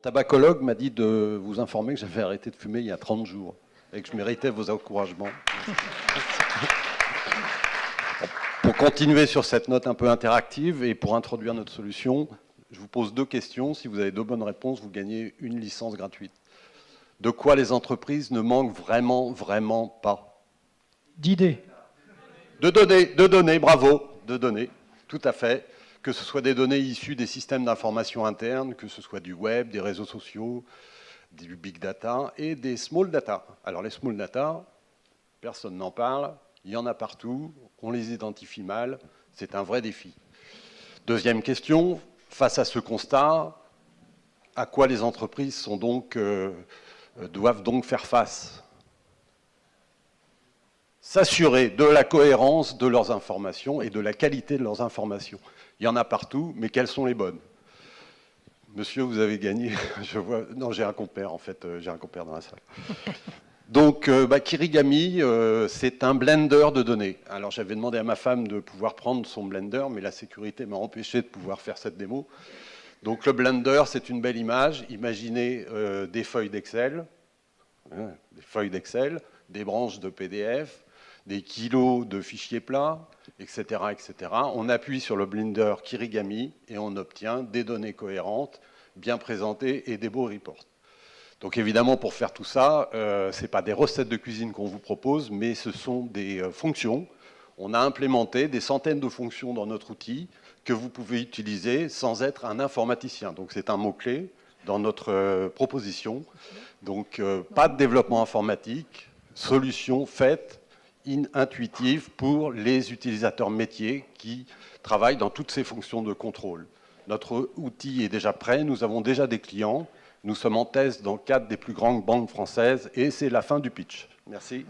tabacologue m'a dit de vous informer que j'avais arrêté de fumer il y a 30 jours et que je méritais vos encouragements. Pour continuer sur cette note un peu interactive et pour introduire notre solution, je vous pose 2 questions. Si vous avez 2 bonnes réponses, vous gagnez une licence gratuite. De quoi les entreprises ne manquent vraiment pas? D'idées. De données, bravo, de données, tout à fait. Que ce soit des données issues des systèmes d'information internes, que ce soit du web, des réseaux sociaux, du big data et des small data. Alors les small data, personne n'en parle, il y en a partout, on les identifie mal, c'est un vrai défi. Deuxième question, face à ce constat, à quoi les entreprises doivent donc faire face? S'assurer de la cohérence de leurs informations et de la qualité de leurs informations. Il y en a partout, mais quelles sont les bonnes? Monsieur, vous avez gagné, je vois... Non, j'ai un compère, en fait, j'ai un compère dans la salle. Donc, Kirigami, c'est un blender de données. Alors, j'avais demandé à ma femme de pouvoir prendre son blender, mais la sécurité m'a empêché de pouvoir faire cette démo. Donc, le blender, c'est une belle image. Imaginez des feuilles d'Excel, des branches de PDF, des kilos de fichiers plats, etc., etc. On appuie sur le blender Kirigami et on obtient des données cohérentes, bien présentées et des beaux reports. Donc évidemment, pour faire tout ça, ce n'est pas des recettes de cuisine qu'on vous propose, mais ce sont des fonctions. On a implémenté des centaines de fonctions dans notre outil que vous pouvez utiliser sans être un informaticien. Donc c'est un mot-clé dans notre proposition. Donc pas de développement informatique, solution faite, intuitive pour les utilisateurs métiers qui travaillent dans toutes ces fonctions de contrôle. Notre outil est déjà prêt, nous avons déjà des clients, nous sommes en test dans le cadre des plus grandes banques françaises et c'est la fin du pitch. Merci.